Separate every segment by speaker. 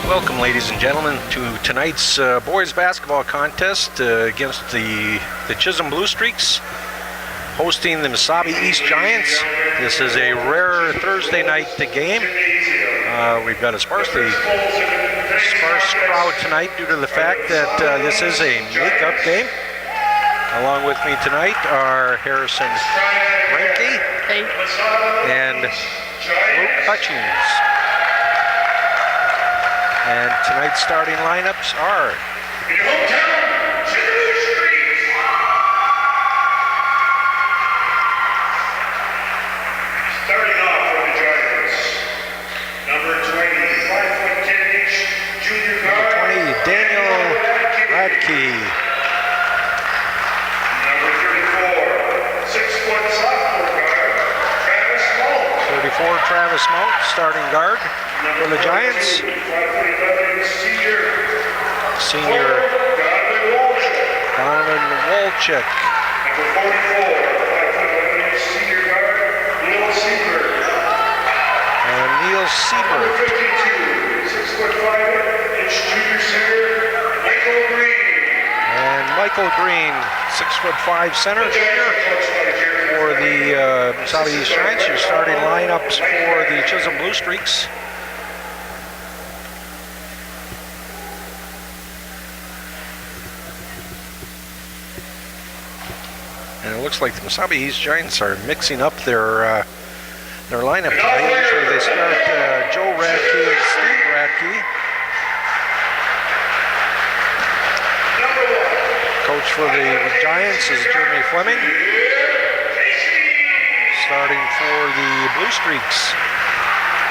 Speaker 1: Welcome, ladies and gentlemen, to tonight's boys basketball contest against the Chisholm Blue Streaks, hosting the Mesabi East Giants. This is a rare Thursday night game. We've got a sparse crowd tonight due to the fact that this is a makeup game. Along with me tonight are Harrison Renke and Luke Hutchins. And tonight's starting lineups are
Speaker 2: starting off for the Giants, number 20, 5'10" junior guard,
Speaker 1: number 20, Daniel Radke.
Speaker 2: Number 34, 6-foot sophomore guard, Travis Mount.
Speaker 1: 34, Travis Mount, starting guard for the Giants. Senior Donovan Wolchek.
Speaker 2: Number 44, 5'11", senior guard, Neil Seibert.
Speaker 1: And Neil
Speaker 2: Number
Speaker 1: Seibert.
Speaker 2: 52, 6'5" junior center, Michael Green.
Speaker 1: And Michael Green, 6'5" center for the Mesabi East Giants. Your starting lineups for the Chisholm Blue Streaks. And it looks like the Mesabi East Giants are mixing up their lineup tonight. Usually they start Joe Radke and Steve Radke. Coach for the Giants is Jeremy Fleming. Starting for the Blue Streaks,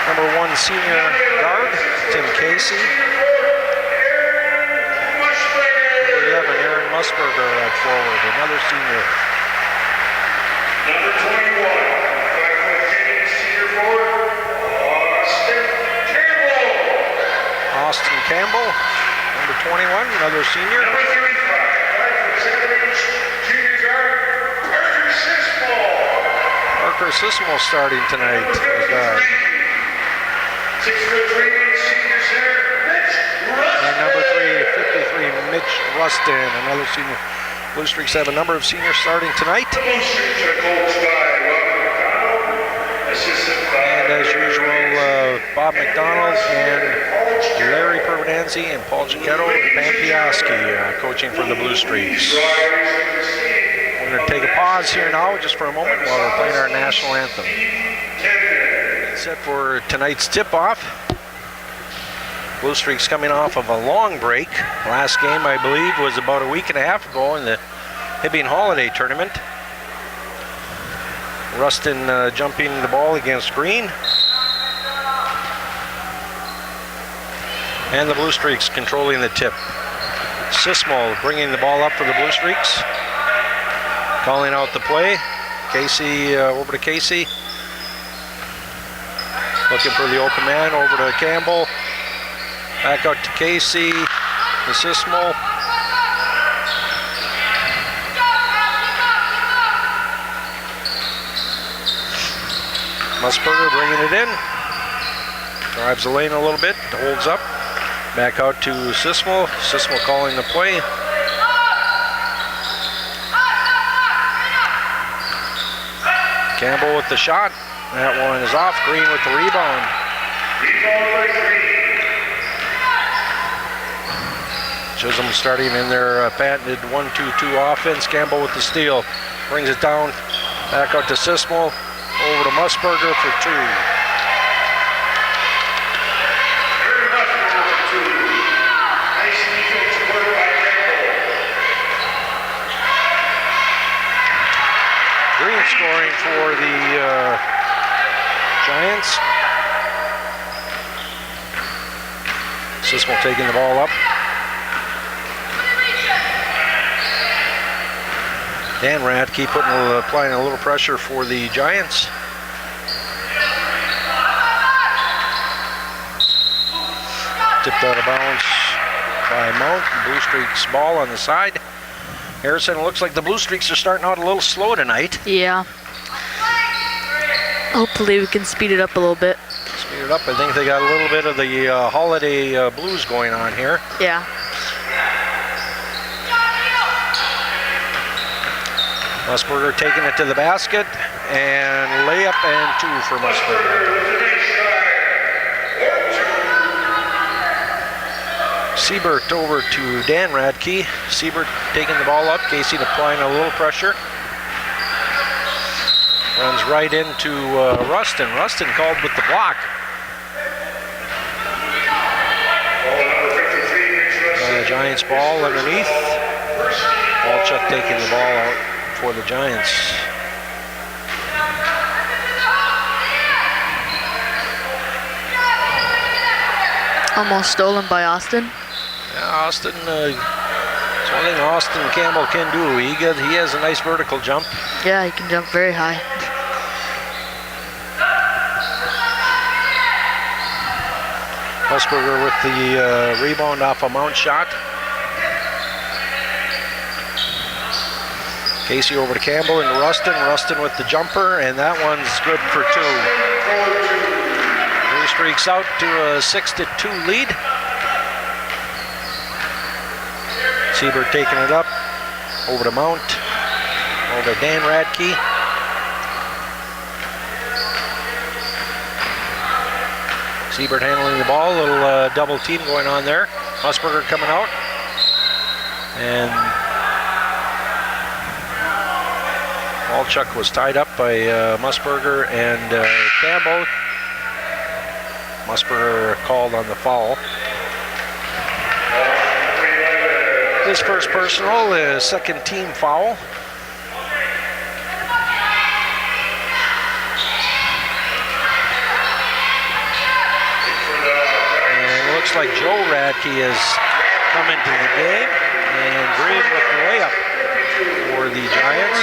Speaker 1: number 1 senior guard, Tim Casey. Number 11, Aaron Musburger at forward, another senior.
Speaker 2: Number 21, 5'10", senior forward,
Speaker 1: Austin Campbell, number 21, another senior.
Speaker 2: Number 35, 5'7", junior guard, Parker Sismo.
Speaker 1: Parker Sismo starting tonight.
Speaker 2: Number 53, 6'3", senior center, Mitch Rustin.
Speaker 1: And number 3, 53, Mitch Rustin, another senior. Blue Streaks have a number of seniors starting tonight.
Speaker 2: The Blue Streaks are coached by Bob McDonald, assistant by
Speaker 1: And as usual, Bob McDonald and Larry Pervenanzi and Paul Giacchetto and Pam Piaski coaching for the Blue Streaks. We're going to take a pause here now just for a moment while we're playing our national anthem. Set for tonight's tip-off. Blue Streaks coming off of a long break. Last game, I believe, was about a week and a half ago in the Hibbing Holiday Tournament. Rustin jumping the ball against Green. And the Blue Streaks controlling the tip. Sismo bringing the ball up for the Blue Streaks. Calling out the play. Casey, over to Casey. Looking for the open man, over to Campbell. Back out to Casey, to Sismo. Musburger bringing it in. Drives the lane a little bit, holds up. Back out to Sismo. Sismo calling the play. Campbell with the shot. That one is off. Green with the rebound.
Speaker 2: Rebound by Green.
Speaker 1: Chisholm starting in their patented 1-2-2 offense. Campbell with the steal. Brings it down. Back out to Sismo. Over to Musburger for 2.
Speaker 2: Nice defensive work by Campbell.
Speaker 1: Green scoring for the Giants. Sismo taking the ball up. Dan Radke applying a little pressure for the Giants. Tipped out of bounds by Mount. Blue Streaks ball on the side. Harrison, it looks like the Blue Streaks are starting out a little slow tonight.
Speaker 3: Yeah. Hopefully we can speed it up a little bit.
Speaker 1: Speed it it up. I think they got a little bit of the holiday blues going on here.
Speaker 3: Yeah.
Speaker 1: Musburger taking it to the basket, and layup and 2 for Musburger. Siebert over to Dan Radke. Siebert taking the ball up. Casey applying a little pressure. Runs right into Rustin. Rustin called with the block. Giants ball underneath. Walchuk taking the ball out for the Giants.
Speaker 3: Almost stolen by Austin.
Speaker 1: Yeah, Austin, it's one thing Austin Campbell can do. He has a nice vertical jump.
Speaker 3: Yeah, he can jump very high.
Speaker 1: Musburger with the rebound off a mount shot. Casey over to Campbell and Rustin. Rustin with the jumper, and that one's good for 2. Blue Streaks out to a 6-2 lead. Siebert taking it up, over to Mount, over to Dan Radke. Siebert handling the ball, a little double team going on there. Musburger coming out. And Walchuk was tied up by Musburger and Campbell. Musburger called on the foul. His first personal, his second team foul. And it looks like Joe Radke has come into the game, and Green with the layup for the Giants.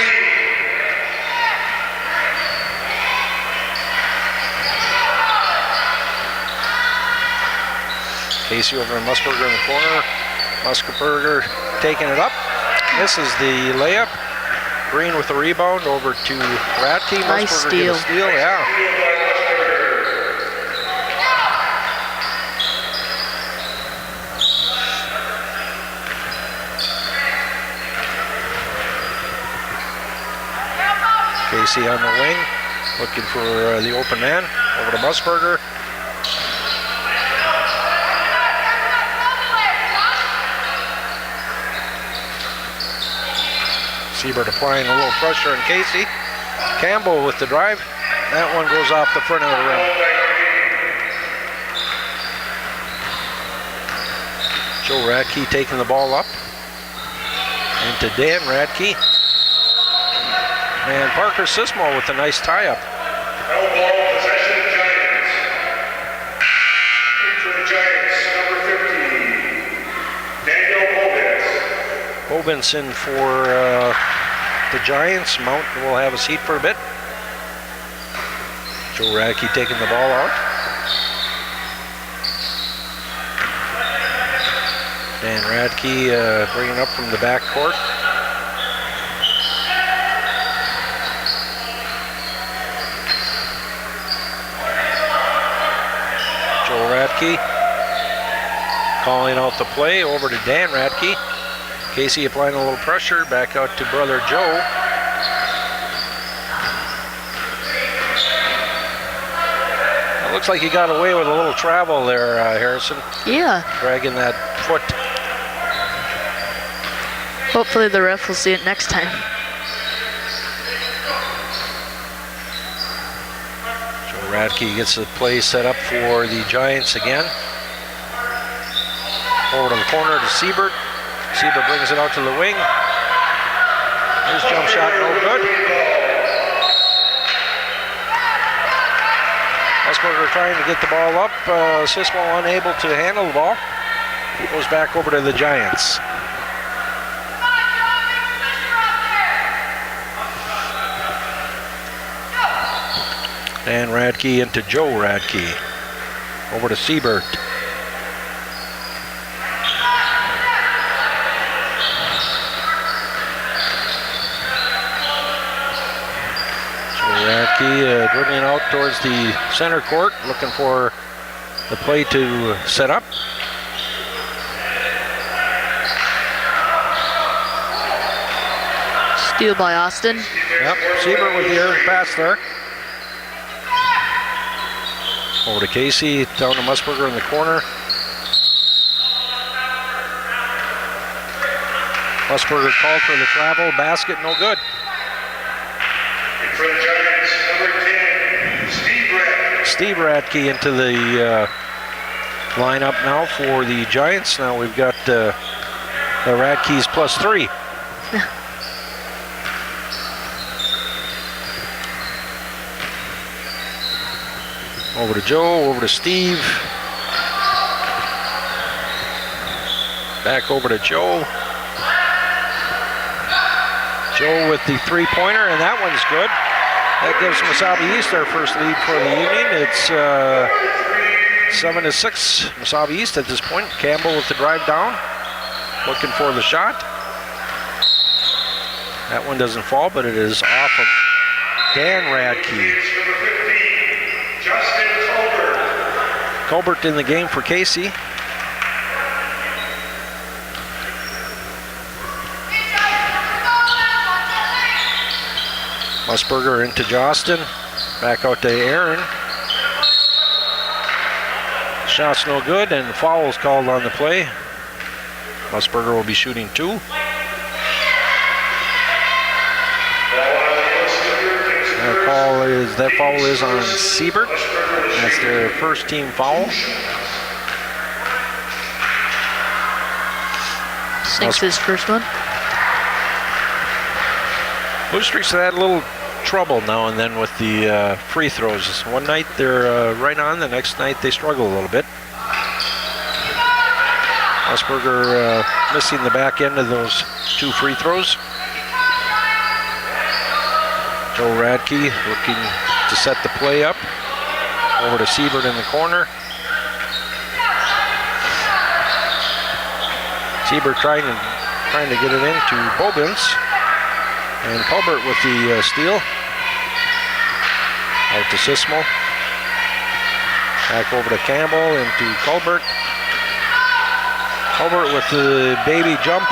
Speaker 1: Casey over to Musburger in the corner. Musburger taking it up. Misses the layup. Green with the rebound over to Radke.
Speaker 3: Nice
Speaker 1: Musburger
Speaker 3: steal.
Speaker 1: get a steal, yeah. Casey on the wing, looking for the open man. Over to Musburger. Siebert applying a little pressure on Casey. Campbell with the drive. That one goes off the front of the rim. Joe Radke taking the ball up. And to Dan Radke. And Parker Sismo with a nice tie-up.
Speaker 2: Ball possession Giants. In for the Giants, number 50, Daniel Bobens.
Speaker 1: Bobinson for the Giants. Mount will have a seat for a bit. Joe Radke taking the ball out. Dan Radke bringing up from the backcourt. Joe Radke calling out the play over to Dan Radke. Casey applying a little pressure, back out to brother Joe. It looks like he got away with a little travel there, Harrison.
Speaker 3: Yeah.
Speaker 1: Dragging that foot.
Speaker 3: Hopefully the ref will see it next time.
Speaker 1: Joe Radke gets the play set up for the Giants again. Over to the corner to Siebert. Siebert brings it out to the wing. His jump shot no good. Musburger trying to get the ball up. Sismo unable to handle the ball. It goes back over to the Giants. Dan Radke into Joe Radke. Over to Siebert. Radke dribbling out towards the center court, looking for the play to set up.
Speaker 3: Steal by Austin.
Speaker 1: Yep, Siebert with the air pass there. Over to Casey, down to Musburger in the corner. Musburger called for the travel, basket no good.
Speaker 2: For the Giants, number 10, Steve Radke.
Speaker 1: Steve Radke into the lineup now for the Giants. Now we've got the Radkes +3. Over to Joe, over to Steve. Back over to Joe. Joe with the three-pointer, and that one's good. That gives Mesabi East their first lead for the evening. It's 7-6 Mesabi East at this point. Campbell with the drive down, looking for the shot. That one doesn't fall, but it is off of Dan Radke.
Speaker 2: Justin Colbert.
Speaker 1: Colbert in the game for Casey. Musburger into Jostin. Back out to Aaron. Shot's no good, and foul's called on the play. Musburger will be shooting 2. That foul is on Siebert. That's their first team foul.
Speaker 3: Sinks his first one.
Speaker 1: Blue Streaks have had a little trouble now and then with the free throws. One night they're right on, the next night they struggle a little bit. Musburger missing the back end of those 2 free throws. Joe Radke looking to set the play up. Over to Siebert in the corner. Siebert trying to get it into Bobins. And Colbert with the steal. Out to Sismo. Back over to Campbell into Colbert. Colbert with the baby jump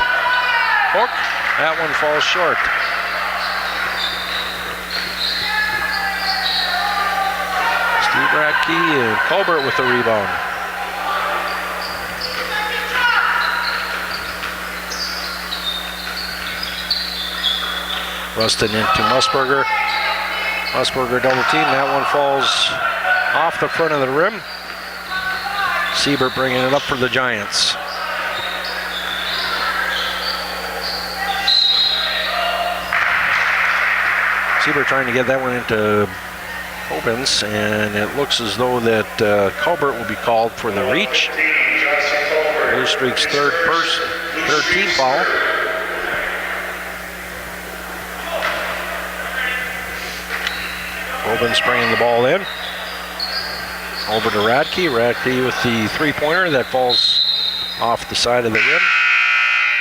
Speaker 1: hook. That one falls short. Steve Radke and Colbert with the rebound. Rustin into Musburger. Musburger double team. That one falls off the front of the rim. Siebert bringing it up for the Giants. Siebert trying to get that one into Bobins, and it looks as though that Colbert will be called for the reach. Blue Streak's third team foul. Bobins bringing the ball in. Over to Radke. Radke with the three-pointer that falls off the side of the rim.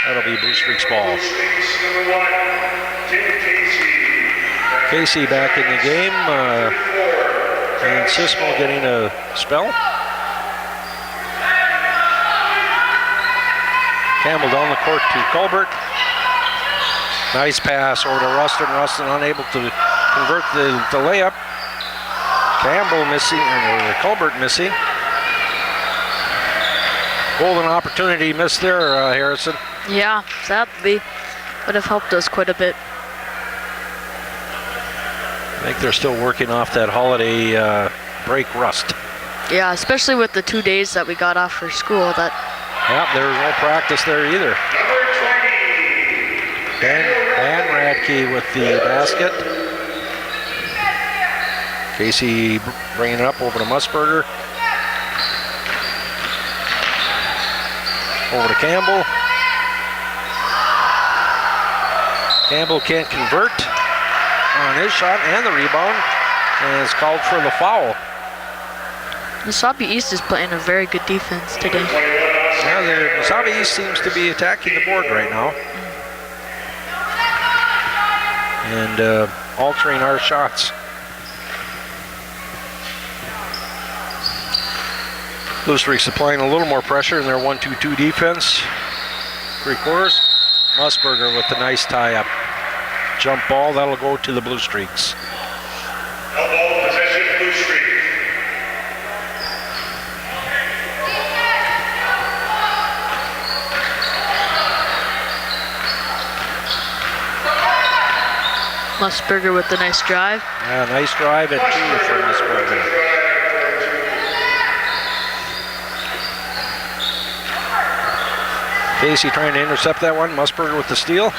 Speaker 1: That'll be Blue Streak's ball. Casey back in the game, and Sismo getting a spell. Campbell down the court to Colbert. Nice pass over to Rustin. Rustin unable to convert the layup. Campbell missing, and Colbert missing. Golden opportunity missed there, Harrison.
Speaker 3: Yeah, sadly, would have helped us quite a bit.
Speaker 1: I think they're still working off that holiday break rust.
Speaker 3: Yeah, especially with the 2 days that we got off for school. That.
Speaker 1: Yep, there was no practice there either. Dan Radke with the basket. Casey bringing it up over to Musburger. Over to Campbell. Campbell can't convert on his shot and the rebound, and is called for the foul.
Speaker 3: Mesabi East is playing a very good defense today.
Speaker 1: Yeah, Mesabi East seems to be attacking the board right now. And altering our shots. Blue Streaks applying a little more pressure in their 1-2-2 defense. 3/4. Musburger with the nice tie-up. Jump ball, that'll go to the Blue Streaks.
Speaker 2: Elbow possession, Blue Streak.
Speaker 3: Musburger with the nice drive.
Speaker 1: Yeah, nice drive at 2 for Musburger. Casey trying to intercept that one. Musburger with the steal.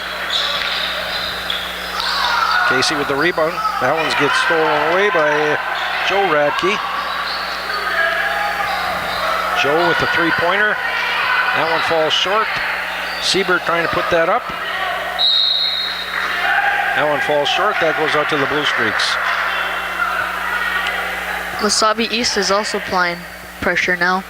Speaker 1: Casey with the rebound. That one gets stolen away by Joe Radke. Joe with the 3-pointer. That one falls short. Siebert trying to put that up. That one falls short. That goes out to the Blue Streaks.
Speaker 3: Mesabi East is also applying pressure now.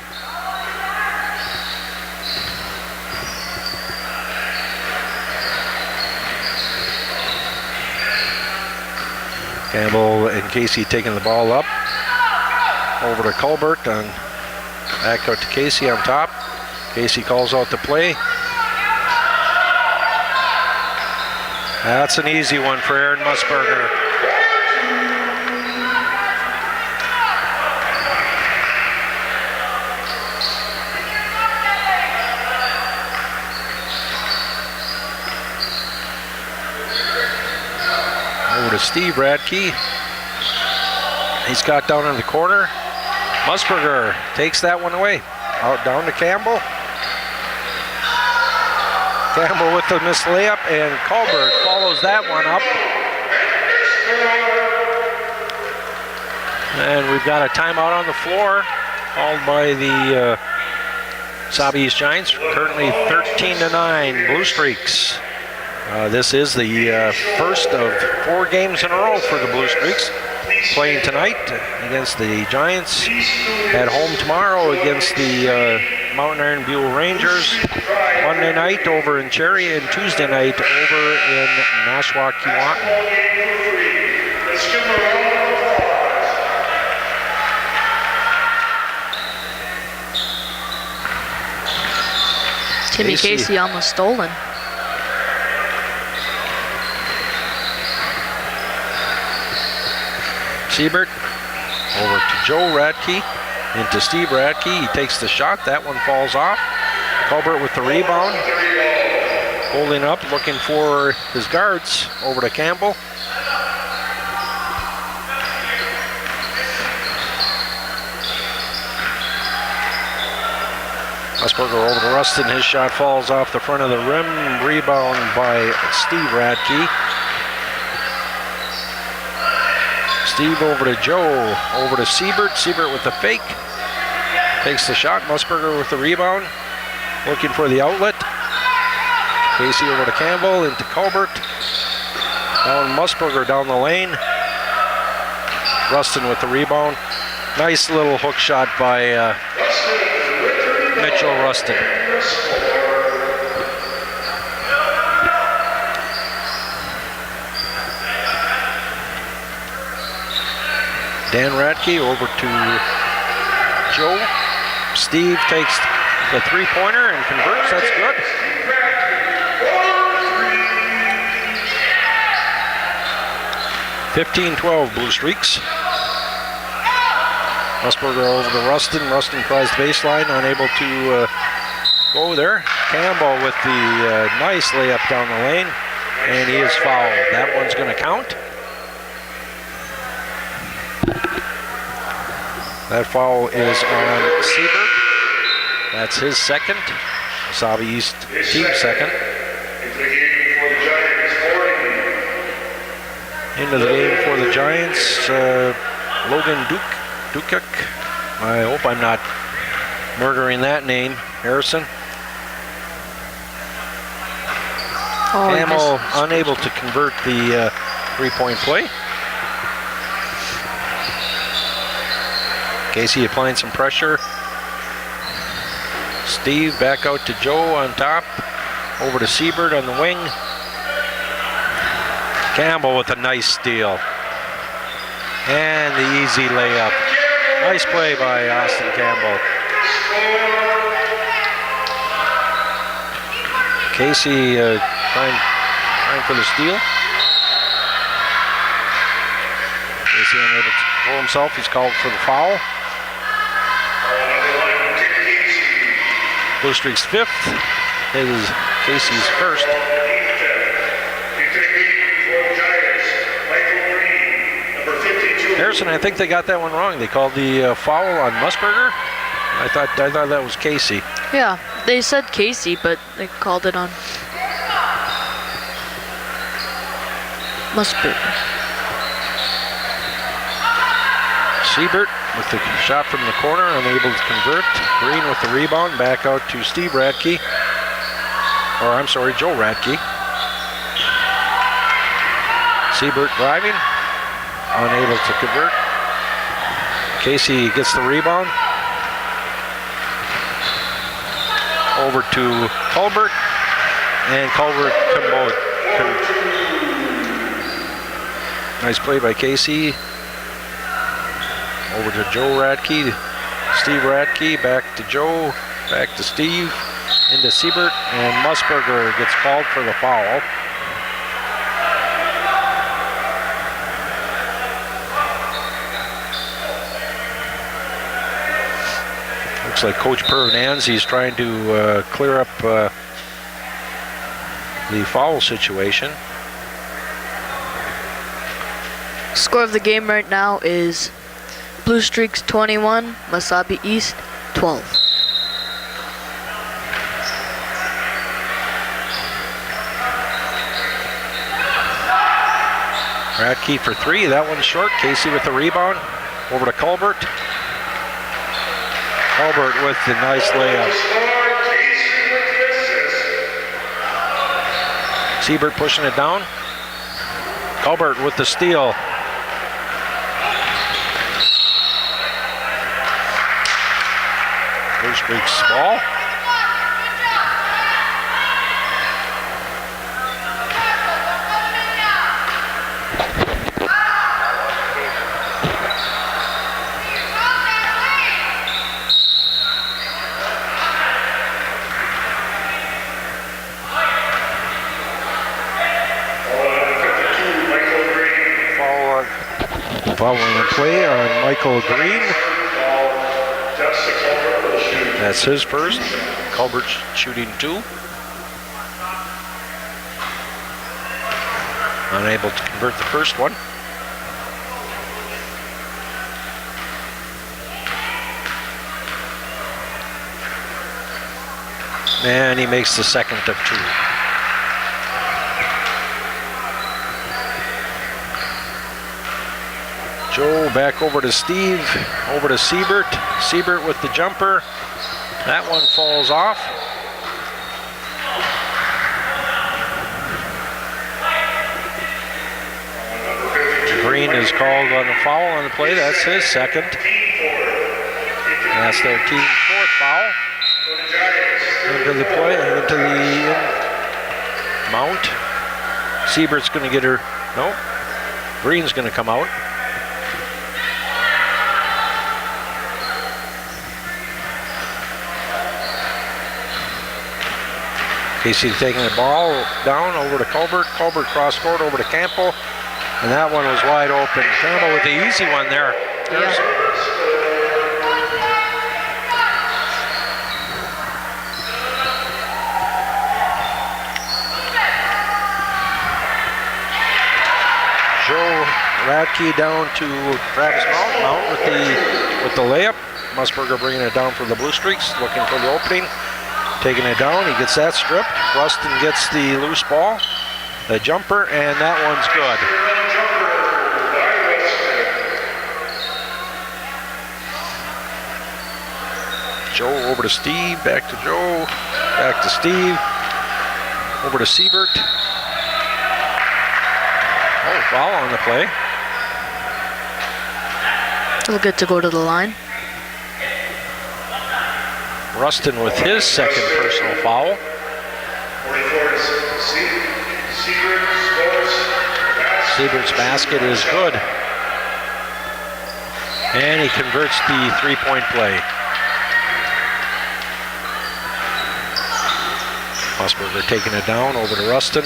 Speaker 1: Campbell and Casey taking the ball up. Over to Colbert and back out to Casey on top. Casey calls out the play. That's an easy one for Aaron Musburger. Over to Steve Radke. He's got down in the corner. Musburger takes that one away. Out down to Campbell. Campbell with the missed layup, and Colbert follows that one up. And we've got a timeout on the floor, called by the Mesabi East Giants. Currently 13-9 Blue Streaks. This is the first of 4 games in a row for the Blue Streaks. Playing tonight against the Giants, at home tomorrow against the Mountain Iron Buell Rangers, Monday night over in Cherry, and Tuesday night over in Nashua, Keewatin.
Speaker 2: Let's give them a round of applause.
Speaker 3: Timmy Casey almost stolen.
Speaker 1: Siebert over to Joe Radke, into Steve Radke. He takes the shot. That one falls off. Colbert with the rebound. Holding up, looking for his guards. Over to Campbell. Musburger over to Rustin. His shot falls off the front of the rim. Rebound by Steve Radke. Steve over to Joe, over to Siebert. Siebert with the fake. Takes the shot. Musburger with the rebound. Looking for the outlet. Casey over to Campbell, into Colbert. Down Musburger down the lane. Rustin with the rebound. Nice little hook shot by Mitchell Rustin. Dan Radke over to Joe. Steve takes the 3-pointer and converts. That's good. 15-12 Blue Streaks. Musburger over to Rustin. Rustin tries the baseline, unable to go there. Campbell with the nice layup down the lane, and he is fouled. That one's going to count. That foul is on Siebert. That's his second. Mesabi East team second. Into the game for the Giants, Logan Dukak. I hope I'm not murdering that name. Harrison. Campbell unable to convert the 3-point play. Casey applying some pressure. Steve back out to Joe on top. Over to Siebert on the wing. Campbell with a nice steal. And the easy layup. Nice play by Austin Campbell. Casey trying for the steal. Casey unable to control himself. He's called for the foul. Blue Streaks 5th. It is Casey's first. Harrison, I think they got that one wrong. They called the foul on Musburger. I thought that was Casey.
Speaker 3: Yeah, they said Casey, but they called it on Musburger.
Speaker 1: Siebert with the shot from the corner, unable to convert. Green with the rebound, back out to Steve Radke. Or I'm sorry, Joe Radke. Siebert driving, unable to convert. Casey gets the rebound. Over to Culbert, and Culbert nice play by Casey. Over to Joe Radke, Steve Radke, back to Joe, back to Steve, into Siebert, and Musburger gets called for the foul. Looks like Coach Pervenanzi is trying to clear up the foul situation.
Speaker 3: Score of the game right now is Blue Streaks 21, Mesabi East 12.
Speaker 1: Radke for three, that one's short. Casey with the rebound. Over to Culbert. Culbert with the nice layup. Siebert pushing it down. Culbert with the steal. Blue Streaks ball. Following the play on Michael Green. That's his first. Culbert shooting 2. Unable to convert the first one. And he makes the second of 2. Joe back over to Steve, over to Siebert. Siebert with the jumper. That one falls off. Green is called on the foul on the play. That's his second. And that's their team's 4th foul. Into the play, into the mount. Siebert's going to get her. No. Green's going to come out. Casey taking the ball down over to Culbert. Culbert cross court over to Campbell. And that one was wide open. Campbell with the easy one there. Joe Radke down to Travis Mount with the layup. Musburger bringing it down for the Blue Streaks, looking for the opening. Taking it down, he gets that stripped. Rustin gets the loose ball, the jumper, and that one's good. Joe over to Steve, back to Joe, back to Steve, over to Siebert. Oh, foul on the play.
Speaker 3: He'll get to go to the line.
Speaker 1: Rustin with his second personal foul. Siebert's basket is good. And he converts the 3-point play. Musburger taking it down over to Rustin.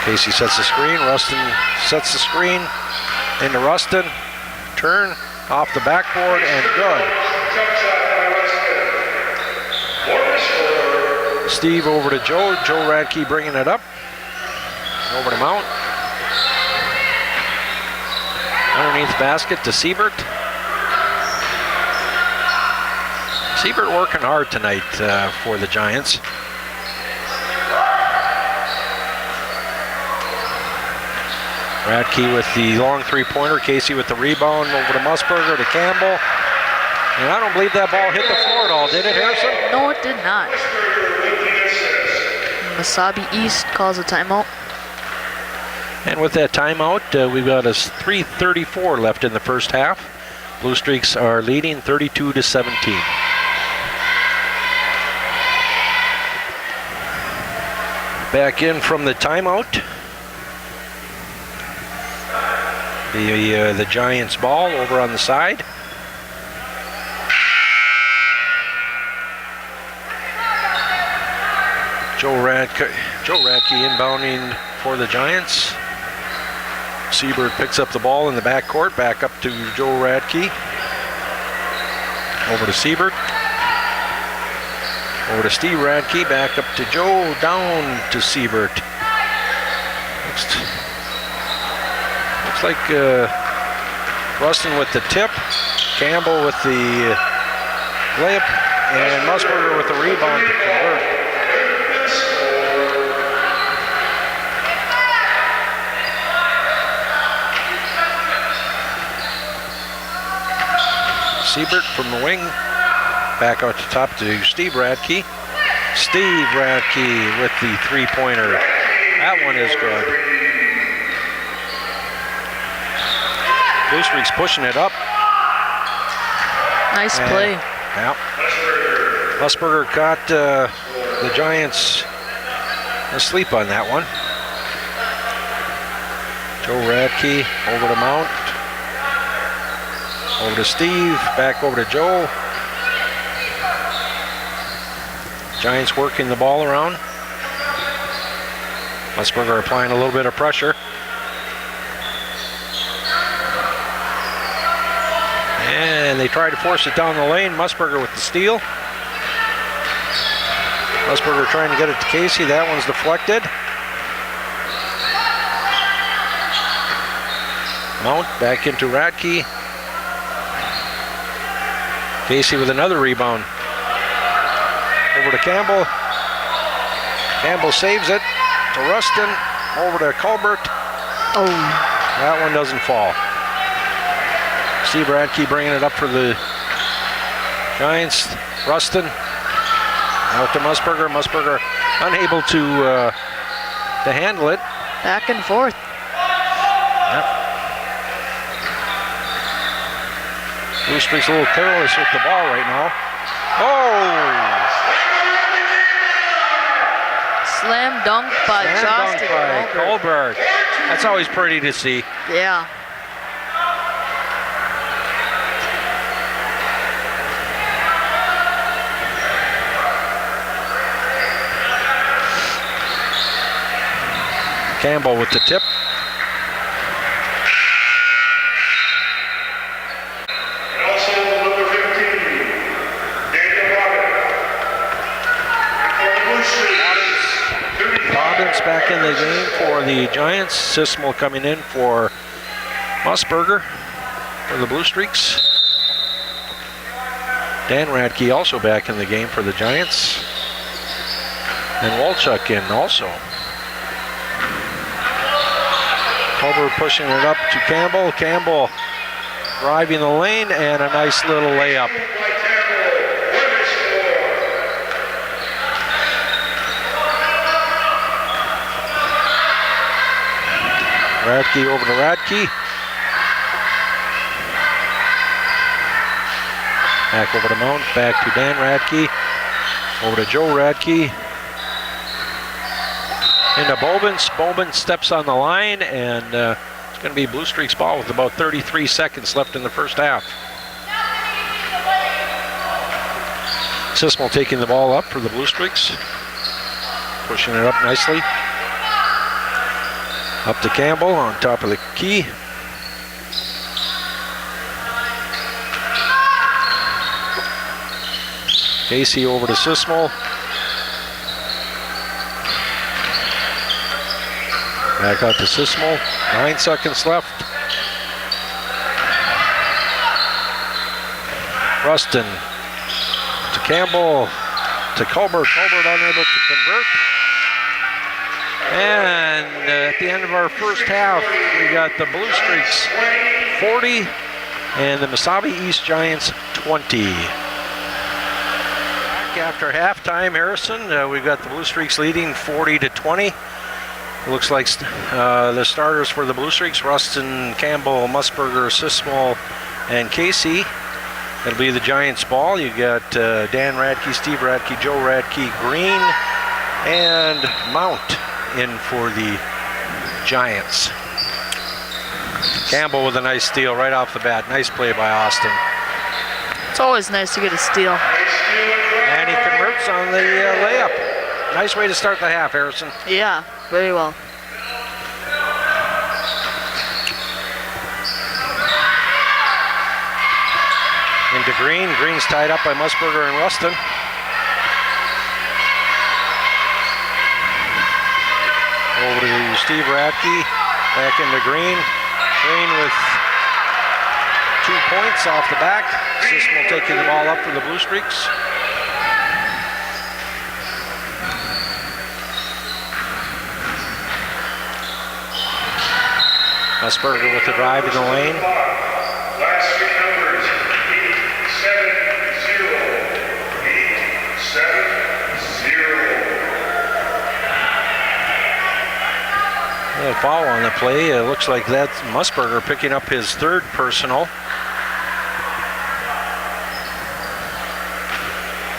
Speaker 1: Casey sets the screen. Rustin sets the screen into Rustin. Turn off the backboard and good. Steve over to Joe. Joe Radke bringing it up. Over to Mount. Underneath basket to Siebert. Siebert working hard tonight for the Giants. Radke with the long three-pointer. Casey with the rebound over to Musburger to Campbell. And I don't believe that ball hit the floor at all, did it, Harrison?
Speaker 3: No, it did not. Mesabi East calls a timeout.
Speaker 1: And with that timeout, we've got a 3:34 left in the first half. Blue Streaks are leading 32-17. Back in from the timeout. The Giants ball over on the side. Joe Radke inbounding for the Giants. Siebert picks up the ball in the backcourt, back up to Joe Radke. Over to Siebert. Over to Steve Radke, back up to Joe, down to Siebert. Looks like Rustin with the tip, Campbell with the layup, and Musburger with the rebound to convert. Siebert from the wing, back out to top to Steve Radke. Steve Radke with the three-pointer. That one is good. Blue Streaks pushing it up.
Speaker 3: Nice play.
Speaker 1: Yeah. Musburger caught the Giants asleep on that one. Joe Radke over to Mount. Over to Steve, back over to Joe. Giants working the ball around. Musburger applying a little bit of pressure. And they try to force it down the lane. Musburger with the steal. Musburger trying to get it to Casey. That one's deflected. Mount back into Radke. Casey with another rebound. Over to Campbell. Campbell saves it to Rustin. Over to Colbert.
Speaker 3: Oh.
Speaker 1: That one doesn't fall. Steve Radke bringing it up for the Giants. Rustin out to Musburger. Musburger unable to handle it.
Speaker 3: Back and forth.
Speaker 1: Yep. Blue Streaks a little careless with the ball right now. Oh!
Speaker 3: Slam dunk by Justin
Speaker 1: Colbert. That's always pretty to see.
Speaker 3: Yeah.
Speaker 1: Campbell with the tip.
Speaker 2: Also number 15, Daniel Robbins. For the Blue Streaks,
Speaker 1: Robbins back in the game for the Giants. Sismel coming in for Musburger for the Blue Streaks. Dan Radke also back in the game for the Giants. And Walchuk in also. Colbert pushing it up to Campbell. Campbell driving the lane and a nice little layup. Radke over to Radke. Back over to Mount. Back to Dan Radke. Over to Joe Radke. Into Bobins. Bobins steps on the line, and it's going to be Blue Streaks ball with about 33 seconds left in the first half. Sismo taking the ball up for the Blue Streaks. Pushing it up nicely. Up to Campbell on top of the key. Casey over to Sismo. Back out to Sismo. 9 seconds left. Rustin to Campbell to Colbert. Colbert unable to convert. And at the end of our first half, we got the Blue Streaks 40 and the Mesabi East Giants 20. Back after halftime, Harrison, we've got the Blue Streaks leading 40-20. Looks like the starters for the Blue Streaks, Rustin, Campbell, Musburger, Sismo, and Casey. It'll be the Giants' ball. You got Dan Radke, Steve Radke, Joe Radke, Green, and Mount in for the Giants. Campbell with a nice steal right off the bat. Nice play by Austin.
Speaker 3: It's always nice to get a steal.
Speaker 1: And he converts on the layup. Nice way to start the half, Harrison.
Speaker 3: Yeah, very well.
Speaker 1: Into Green. Green's tied up by Musburger and Rustin. Over to Steve Radke. Back into Green. Green with 2 points off the back. Sismo taking the ball up for the Blue Streaks. Musburger with the drive in the lane.
Speaker 2: Last three numbers, 870. 870.
Speaker 1: A foul on the play. It looks like that's Musburger picking up his third personal.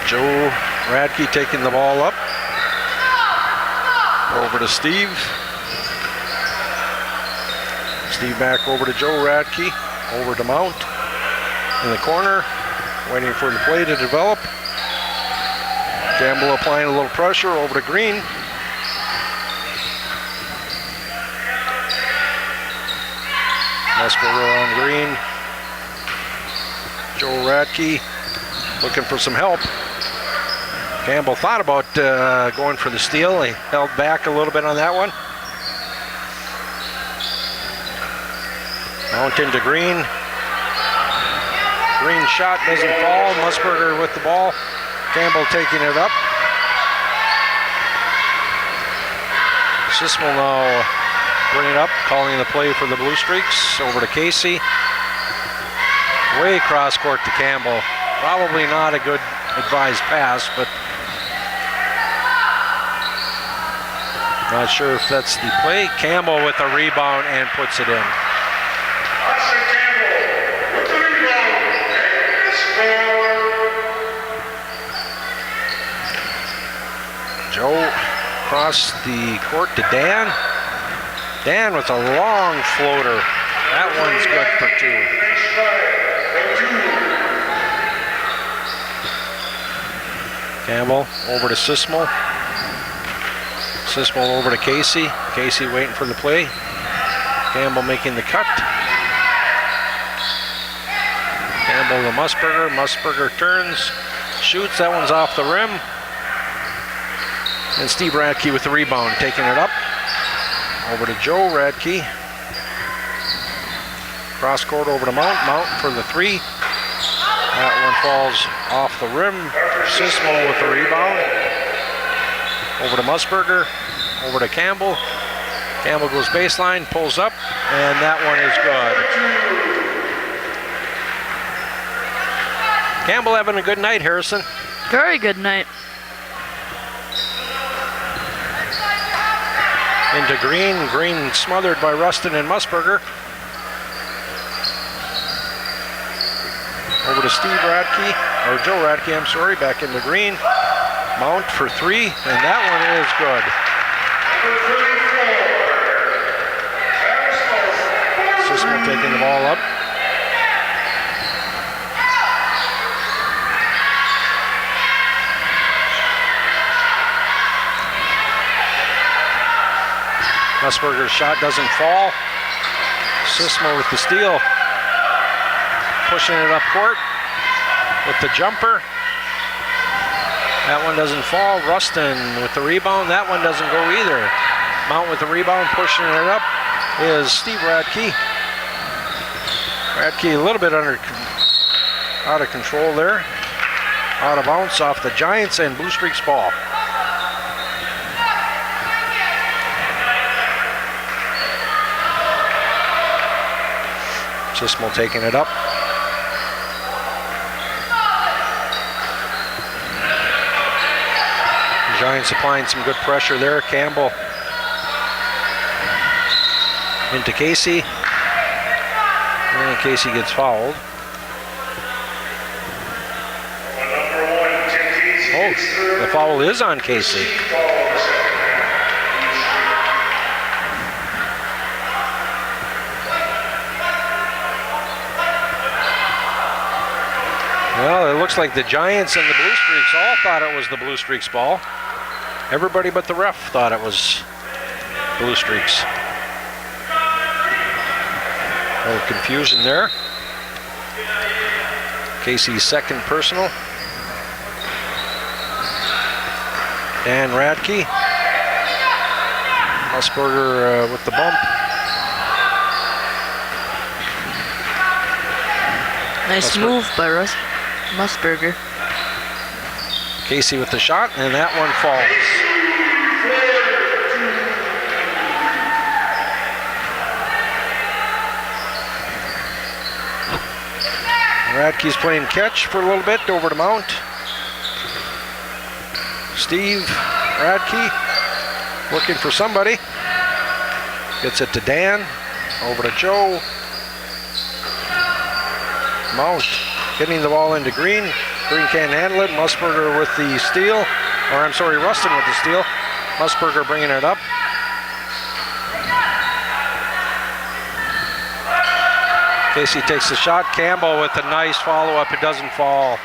Speaker 1: Joe Radke taking the ball up. Over to Steve. Steve back over to Joe Radke. Over to Mount in the corner. Waiting for the play to develop. Campbell applying a little pressure over to Green. Musburger on Green. Joe Radke looking for some help. Campbell thought about going for the steal. He held back a little bit on that one. Mount into Green. Green shot doesn't fall. Musburger with the ball. Campbell taking it up. Sismo now bring it up, calling the play for the Blue Streaks. Over to Casey. Way cross court to Campbell. Probably not a good advised pass, but not sure if that's the play. Campbell with a rebound and puts it in.
Speaker 2: Austin Campbell with the rebound and the score.
Speaker 1: Joe across the court to Dan. Dan with a long floater. That one's good for two. Campbell over to Sismo. Sismo over to Casey. Casey waiting for the play. Campbell making the cut. Campbell to Musburger. Musburger turns, shoots. That one's off the rim. And Steve Radke with the rebound, taking it up. Over to Joe Radke. Cross court over to Mount. Mount for the three. That one falls off the rim. Sismo with the rebound. Over to Musburger. Over to Campbell. Campbell goes baseline, pulls up, and that one is good. Campbell having a good night, Harrison.
Speaker 3: Very good night.
Speaker 1: Into Green. Green smothered by Rustin and Musburger. Over to Steve Radke, or Joe Radke, I'm sorry, back into Green. Mount for three, and that one is good. Sismo taking the ball up. Musburger's shot doesn't fall. Sismo with the steal. Pushing it up court with the jumper. That one doesn't fall. Rustin with the rebound. That one doesn't go either. Mount with the rebound, pushing it up is Steve Radke. Radke a little bit out of control there. Out of bounds off the Giants, and Blue Streaks ball. Sismo taking it up. The Giants applying some good pressure there. Campbell into Casey. And Casey gets fouled. Oh, the foul is on Casey. Well, it looks like the Giants and the Blue Streaks all thought it was the Blue Streaks ball. Everybody but the ref thought it was Blue Streaks. A little confusion there. Casey's second personal. Dan Radke. Musburger with the bump.
Speaker 3: Nice move by Musburger.
Speaker 1: Casey with the shot, and that one falls. Radke's playing catch for a little bit, over to Mount. Steve Radke looking for somebody. Gets it to Dan, over to Joe. Mount getting the ball into Green. Green can't handle it. Musburger with the steal. Or I'm sorry, Rustin with the steal. Musburger bringing it up. Casey takes the shot. Campbell with a nice follow-up. It doesn't fall.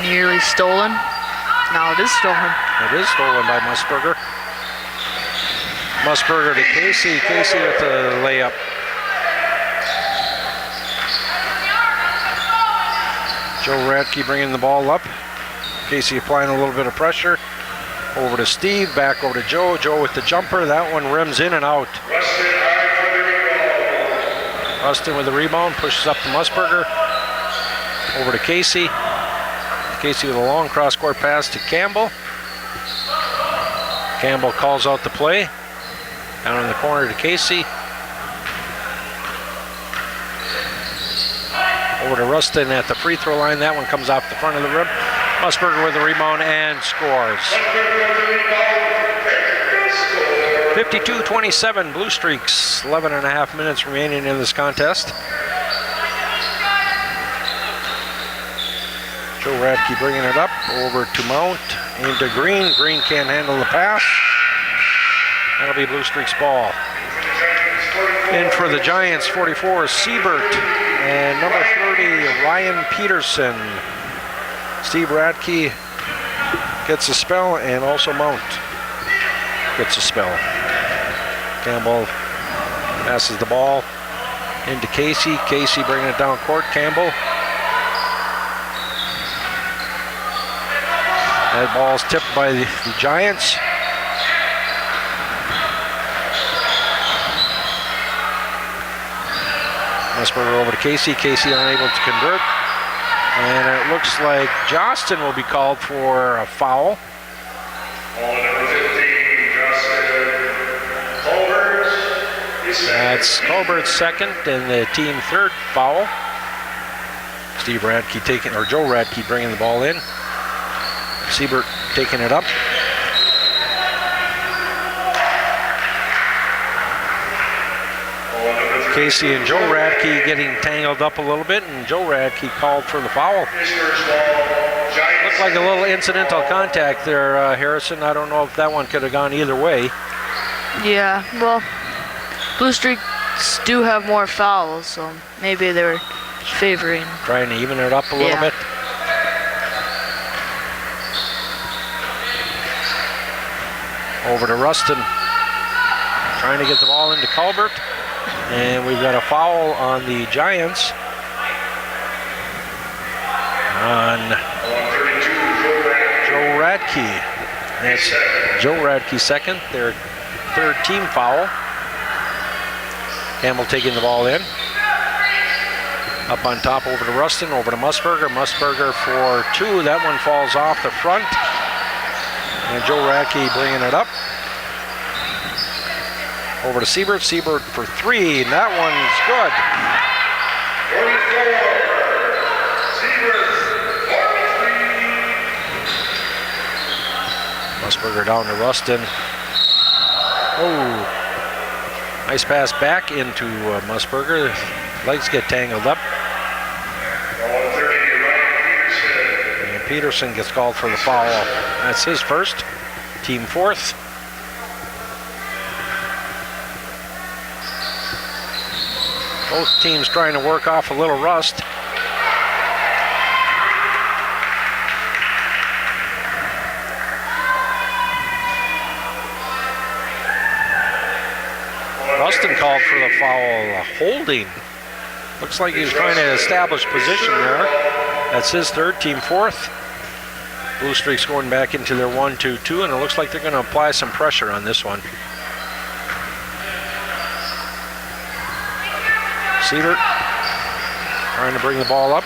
Speaker 3: Nearly stolen. Now it is stolen.
Speaker 1: It is stolen by Musburger. Musburger to Casey. Casey with the layup. Joe Radke bringing the ball up. Casey applying a little bit of pressure. Over to Steve, back over to Joe. Joe with the jumper. That one rims in and out. Rustin with the rebound, pushes up to Musburger. Over to Casey. Casey with a long cross-court pass to Campbell. Campbell calls out the play. Down in the corner to Casey. Over to Rustin at the free throw line. That one comes off the front of the rim. Musburger with the rebound and scores. 52-27, Blue Streaks. 11 and a half minutes remaining in this contest. Joe Radke bringing it up over to Mount, into Green. Green can't handle the pass. That'll be Blue Streaks ball. In for the Giants, 44 is Siebert, and number 30, Ryan Peterson. Steve Radke gets a spell, and also Mount gets a spell. Campbell passes the ball into Casey. Casey bringing it down court. Campbell. That ball's tipped by the Giants. Musburger over to Casey. Casey unable to convert. And it looks like Johnston will be called for a foul.
Speaker 2: Number 15, Justin Colbert.
Speaker 1: That's Colbert's second and the team third foul. Steve Radke taking, or Joe Radke bringing the ball in. Siebert taking it up. Casey and Joe Radke getting tangled up a little bit, and Joe Radke called for the foul. Looked like a little incidental contact there, Harrison. I don't know if that one could have gone either way.
Speaker 3: Yeah, well, Blue Streaks do have more fouls, so maybe they were favoring.
Speaker 1: Trying to even it up a little bit. Over to Rustin. Trying to get the ball into Colbert. And we've got a foul on the Giants. On Joe Radke. That's Joe Radke's second, their third team foul. Campbell taking the ball in. Up on top over to Rustin, over to Musburger. Musburger for two. That one falls off the front. And Joe Radke bringing it up. Over to Siebert. Siebert for three, and that one's good. 44, Musburger down to Rustin. Oh, nice pass back into Musburger. Legs get tangled up. And Peterson gets called for the foul. That's his first, team fourth. Both teams trying to work off a little rust. Rustin called for the foul, holding. Looks like he's trying to establish position there. That's his third, team fourth. Blue Streaks going back into their 1-2-2, and it looks like they're going to apply some pressure on this one. Siebert trying to bring the ball up.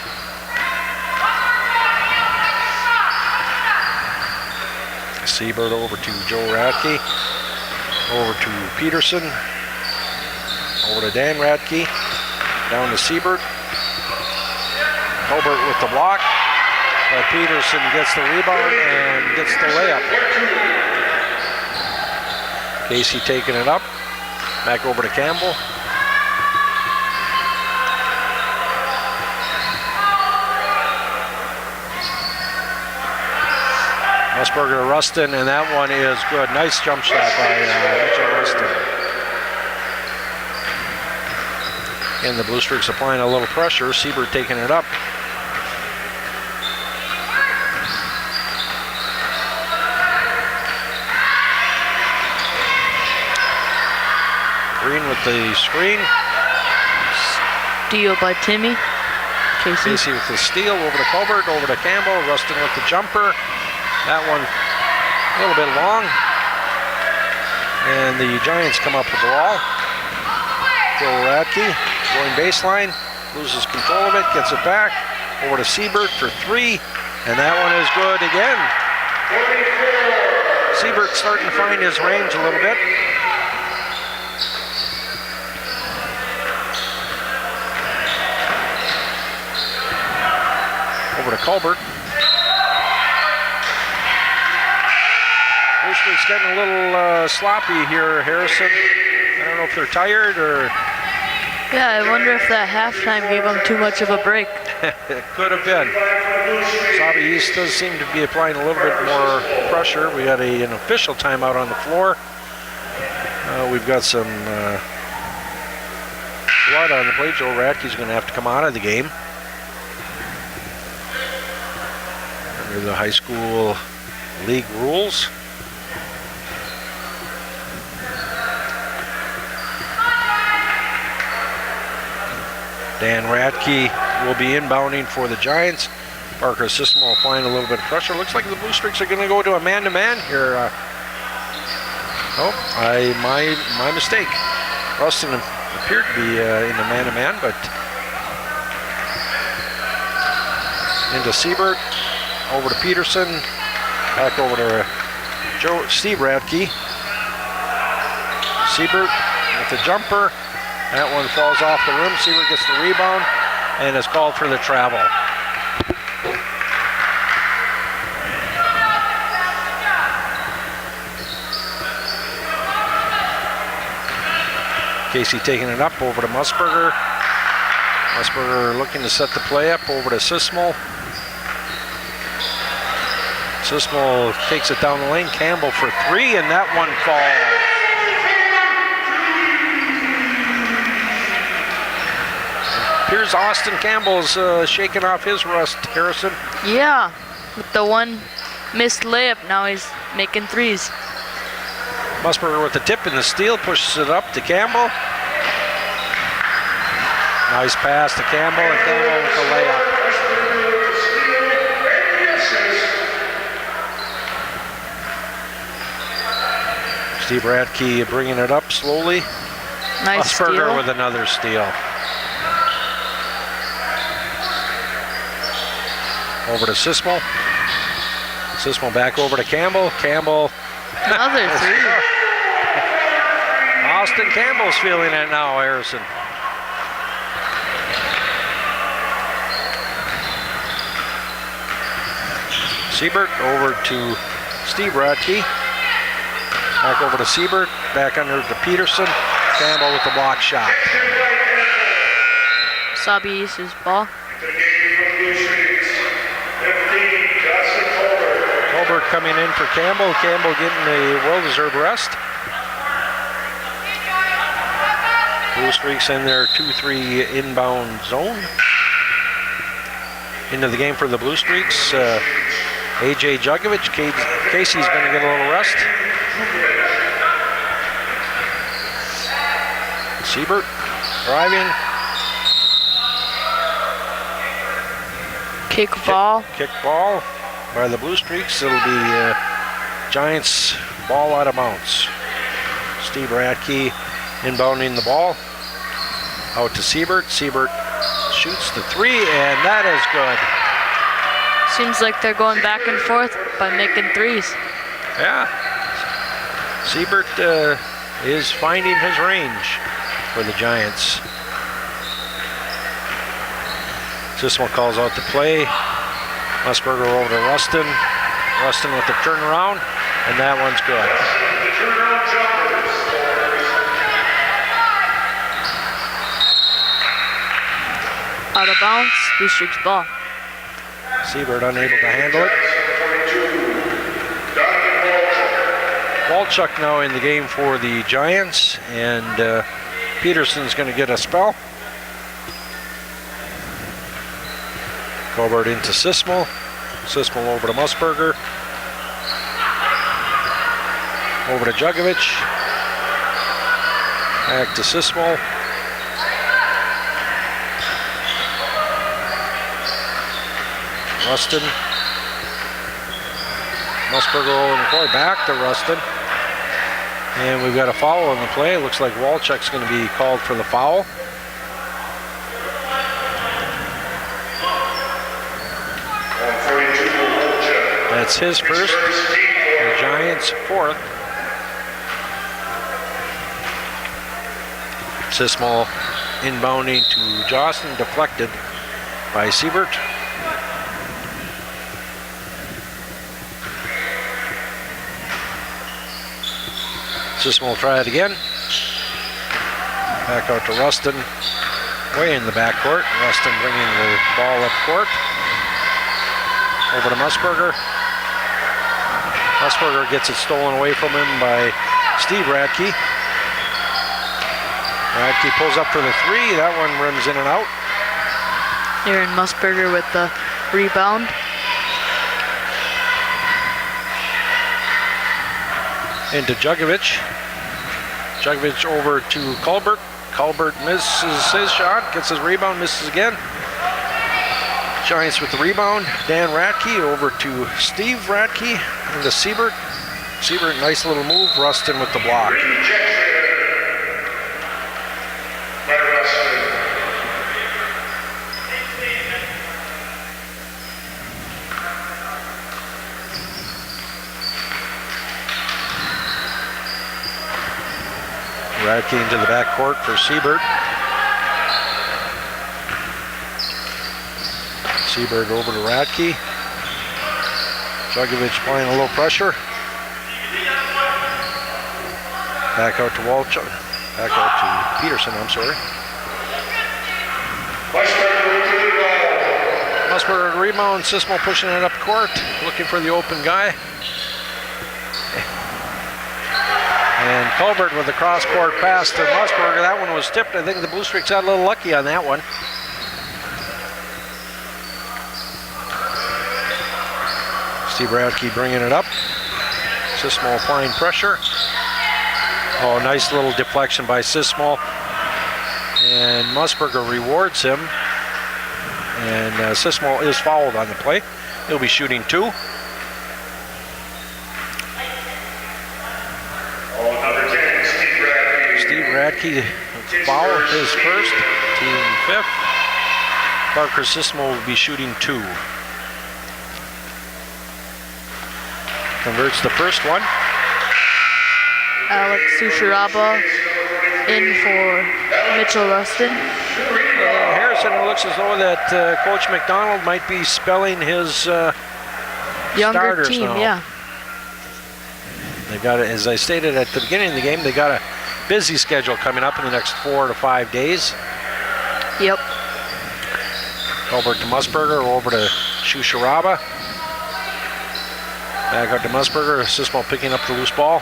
Speaker 1: Siebert over to Joe Radke. Over to Peterson. Over to Dan Radke. Down to Siebert. Colbert with the block. But Peterson gets the rebound and gets the layup. Casey taking it up. Back over to Campbell. Musburger to Rustin, and that one is good. Nice jump shot by Mitchell Rustin. And the Blue Streaks applying a little pressure. Siebert taking it up. Green with the screen.
Speaker 3: Steal by Timmy.
Speaker 1: Casey with the steal. Over to Colbert. Over to Campbell. Rustin with the jumper. That one a little bit long. And the Giants come up with the ball. Joe Radke going baseline. Loses control of it. Gets it back. Over to Siebert for three. And that one is good again. Siebert starting to find his range a little bit. Over to Colbert. Blue Streaks getting a little sloppy here, Harrison. I don't know if they're tired or...
Speaker 3: Yeah, I wonder if that halftime gave them too much of a break.
Speaker 1: It could have been. Mesabi East does seem to be applying a little bit more pressure. We had an official timeout on the floor. We've got some blood on the plate. Joe Radke's going to have to come out of the game. Under the high school league rules. Dan Radke will be inbounding for the Giants. Parker Sismo applying a little bit of pressure. Looks like the Blue Streaks are going to go to a man-to-man here. My mistake. Rustin appeared to be in the man-to-man, but into Siebert, over to Peterson, back over to Steve Radke. Siebert with the jumper. That one falls off the rim. Siebert gets the rebound and is called for the travel. Casey taking it up over to Musburger. Musburger looking to set the play up over to Sismo. Sismo takes it down the lane. Campbell for three, and that one falls. Here's Austin Campbell's shaking off his rust, Harrison.
Speaker 3: Yeah, with the one missed layup, now he's making threes.
Speaker 1: Musburger with the tip and the steal, pushes it up to Campbell. Nice pass to Campbell, and Campbell with the layup. Steve Radke bringing it up slowly.
Speaker 3: Nice
Speaker 1: Musburger
Speaker 3: steal.
Speaker 1: with another steal. Over to Sismo. Sismo back over to Campbell. Campbell.
Speaker 3: Another three.
Speaker 1: Austin Campbell's feeling it now, Harrison. Siebert over to Steve Radke. Back over to Siebert. Back under to Peterson. Campbell with the block shot.
Speaker 3: Mesabi East's ball.
Speaker 1: Colbert coming in for Campbell. Campbell getting a well-deserved rest. Blue Streaks in their 2-3 inbound zone. Into the game for the Blue Streaks. AJ Jugovic. Casey's going to get a little rest. Siebert driving.
Speaker 3: Kick ball.
Speaker 1: Kick ball by the Blue Streaks. It'll be Giants ball out of bounds. Steve Radke inbounding the ball. Out to Siebert. Siebert shoots the three, and that is good.
Speaker 3: Seems like they're going back and forth by making threes.
Speaker 1: Yeah. Siebert is finding his range for the Giants. Sismo calls out the play. Musburger over to Rustin. Rustin with the turnaround, and that one's good.
Speaker 3: Out of bounds, Blue Streaks ball.
Speaker 1: Siebert unable to handle it. Walchuk now in the game for the Giants, and Peterson's going to get a spell. Colbert into Sismo. Sismo over to Musburger. Over to Jugovic. Back to Sismo. Rustin. Musburger over the court. Back to Rustin. And we've got a foul on the play. It looks like Walchuk's going to be called for the foul. That's his first. The Giants' fourth. Sismo inbounding to Jocelyn, deflected by Siebert. Sismo will try it again. Back out to Rustin. Way in the backcourt. Rustin bringing the ball up court. Over to Musburger. Musburger gets it stolen away from him by Steve Radke. Radke pulls up for the three. That one rims in and out.
Speaker 3: Aaron Musburger with the rebound.
Speaker 1: Into Jugovic. Jugovic over to Colbert. Colbert misses his shot, gets his rebound, misses again. Giants with the rebound. Dan Radke over to Steve Radke. Into Siebert. Siebert, nice little move. Rustin with the block. Radke into the backcourt for Siebert. Siebert over to Radke. Jugovic playing a little pressure. Back out to Walchuk. Back out to Peterson, I'm sorry. Musburger rebound. Sismo pushing it up court. Looking for the open guy. And Colbert with the cross-court pass to Musburger. That one was tipped. I think the Blue Streaks got a little lucky on that one. Steve Radke bringing it up. Sismo applying pressure. Oh, nice little deflection by Sismo. And Musburger rewards him. And Sismo is fouled on the play. He'll be shooting 2.
Speaker 2: Oh, number 10, Steve Radke.
Speaker 1: Steve Radke foul, his first, team 5th. Parker Sismo will be shooting 2. Converts the first one.
Speaker 3: Alex Susharaba in for Mitchell Rustin.
Speaker 1: Harrison, it looks as though that Coach McDonald might be spelling his
Speaker 3: Younger
Speaker 1: starters
Speaker 3: team,
Speaker 1: now.
Speaker 3: yeah.
Speaker 1: They've got, as I stated at the beginning of the game, they got a busy schedule coming up in the next 4 to 5 days.
Speaker 3: Yep.
Speaker 1: Over to Musburger, over to Shusharaba. Back out to Musburger. Sismo picking up the loose ball.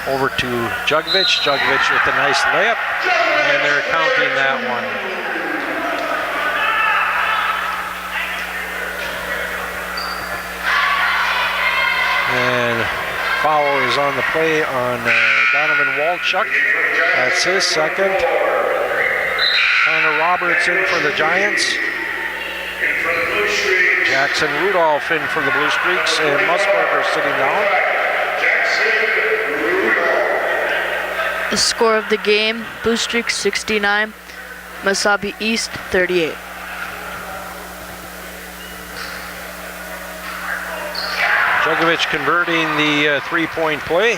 Speaker 1: Over to Jugovic. Jugovic with a nice layup. And they're counting that one. And foul is on the play on Donovan Walchuk. That's his second. Connor Roberts in for the Giants. Jackson Rudolph in for the Blue Streaks, and Musburger sitting down.
Speaker 3: The score of the game, Blue Streaks 69, Mesabi East 38.
Speaker 1: Jugovic converting the 3-point play.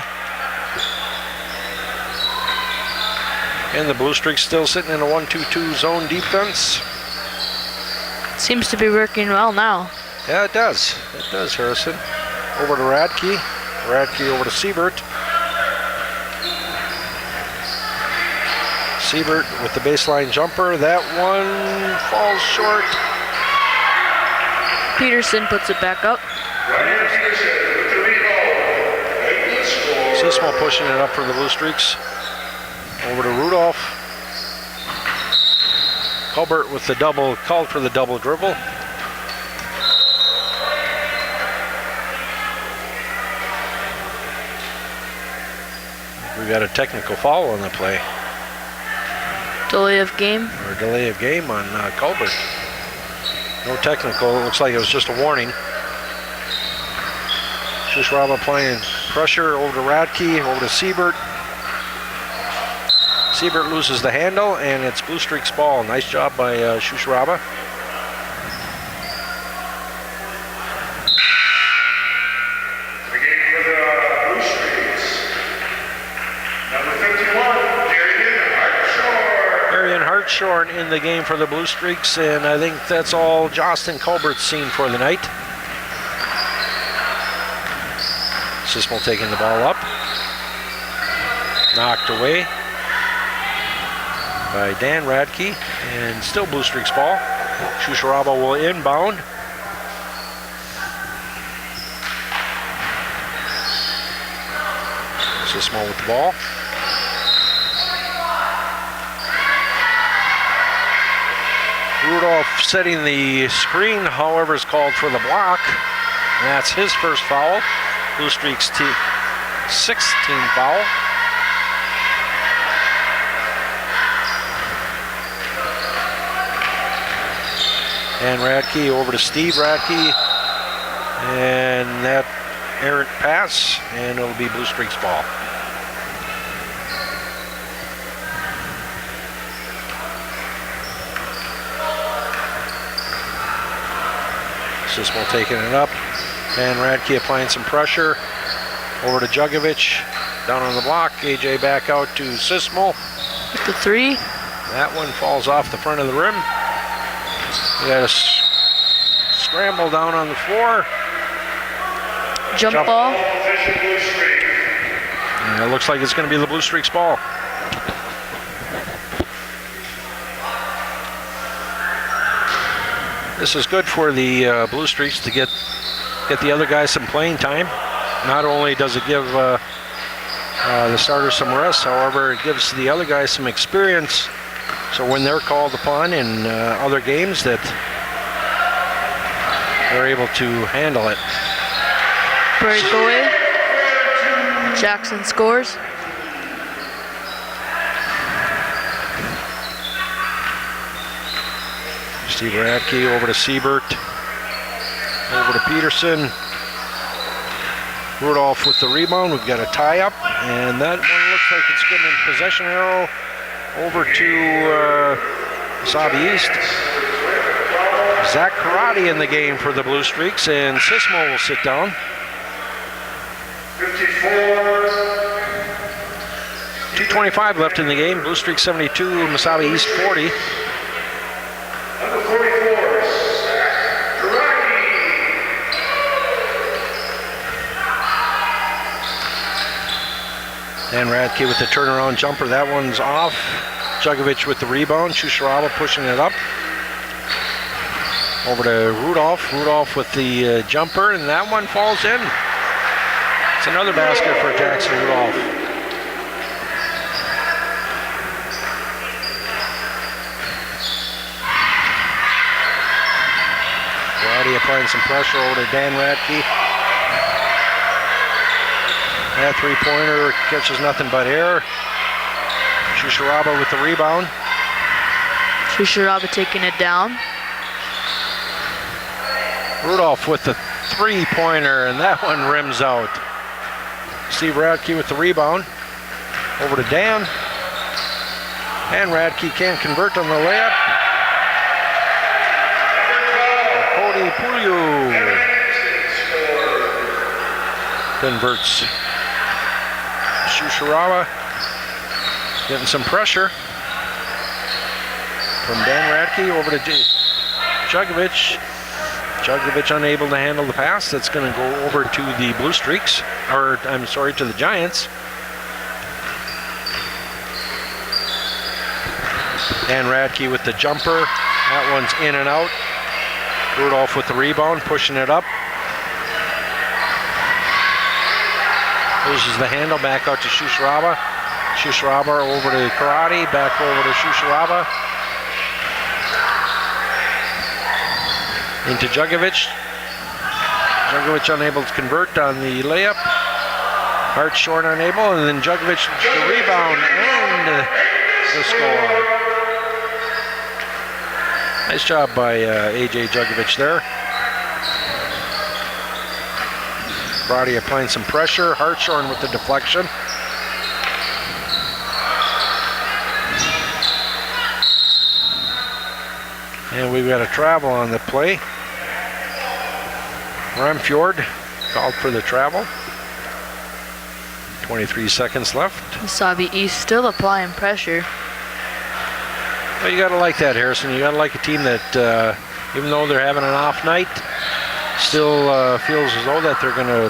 Speaker 1: And the Blue Streaks still sitting in a 1-2-2 zone defense.
Speaker 3: Seems to be working well now.
Speaker 1: Yeah, it does. It does, Harrison. Over to Radke. Radke over to Siebert. Siebert with the baseline jumper. That one falls short.
Speaker 3: Peterson puts it back up.
Speaker 1: Sismo pushing it up for the Blue Streaks. Over to Rudolph. Colbert with the double, called for the double dribble. We got a technical foul on the play.
Speaker 3: Delay of game.
Speaker 1: Or delay of game on Colbert. No technical, it looks like it was just a warning. Shusharaba playing pressure over to Radke, over to Siebert. Siebert loses the handle, and it's Blue Streaks ball. Nice job by Shusharaba. Hartshorn in the game for the Blue Streaks, and I think that's all Justin Colbert's seen for the night. Sismo taking the ball up. Knocked away by Dan Radke, and still Blue Streaks ball. Shusharaba will inbound. Sismo with the ball. Rudolph setting the screen, however, is called for the block. And that's his first foul. Blue Streaks 6th team foul. And Radke over to Steve Radke. And that errant pass, and it'll be Blue Streaks ball. Sismo taking it up, and Radke applying some pressure. Over to Jugovic, down on the block. AJ back out to Sismo.
Speaker 3: With the 3.
Speaker 1: That one falls off the front of the rim. We got a scramble down on the floor.
Speaker 3: Jump ball.
Speaker 1: And it looks like it's going to be the Blue Streaks ball. This is good for the Blue Streaks to get the other guys some playing time. Not only does it give the starters some rest, however, it gives the other guys some experience. So when they're called upon in other games, that they're able to handle it.
Speaker 3: Breakaway. Jackson scores.
Speaker 1: Steve Radke over to Siebert. Over to Peterson. Rudolph with the rebound. We've got a tie-up, and that one looks like it's getting a possession arrow over to Mesabi East. Zach Karate in the game for the Blue Streaks, and Sismo will sit down. 2:25 left in the game. Blue Streaks 72, Mesabi East 40.
Speaker 2: Number 44, Karate.
Speaker 1: Dan Radke with the turnaround jumper. That one's off. Jugovic with the rebound. Shusharaba pushing it up. Over to Rudolph. Rudolph with the jumper, and that one falls in. It's another basket for Jackson Rudolph. Karate applying some pressure over to Dan Radke. That three-pointer catches nothing but air. Shusharaba with the rebound.
Speaker 3: Shusharaba taking it down.
Speaker 1: Rudolph with the three-pointer, and that one rims out. Steve Radke with the rebound. Over to Dan. And Radke can't convert on the layup. Cody Puliu converts. Shusharaba getting some pressure from Dan Radke over to Jugovic. Jugovic unable to handle the pass. That's going to go over to the Blue Streaks, or I'm sorry, to the Giants. Dan Radke with the jumper. That one's in and out. Rudolph with the rebound, pushing it up. Loses the handle, back out to Shusharaba. Shusharaba over to Karate, back over to Shusharaba. Into Jugovic. Jugovic unable to convert on the layup. Hartshorn unable, and then Jugovic the rebound and the score. Nice job by AJ Jugovic there. Karate applying some pressure. Hartshorn with the deflection. And we've got a travel on the play. Ramfjord called for the travel. 23 seconds left.
Speaker 3: Mesabi East still applying pressure.
Speaker 1: Well, you got to like that, Harrison. You got to like a team that, even though they're having an off night, still feels as though that they're going to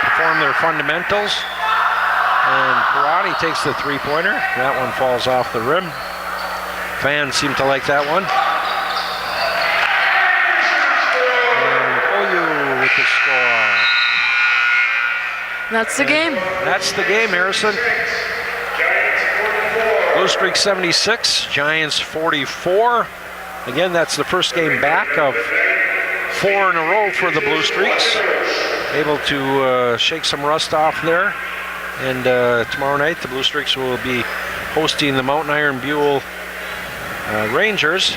Speaker 1: perform their fundamentals. And Karate takes the three-pointer. That one falls off the rim. Fans seem to like that one. With the score.
Speaker 3: That's the game.
Speaker 1: That's the game, Harrison. Blue Streak 76, Giants 44. Again, that's the first game back of 4 in a row for the Blue Streaks. Able to shake some rust off there. And tomorrow night, the Blue Streaks will be hosting the Mountain Iron Buell Rangers.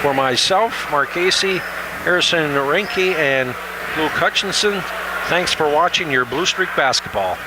Speaker 1: For myself, Mark Casey, Harrison Renke, and Luke Hutchinson, thanks for watching your Blue Streak basketball.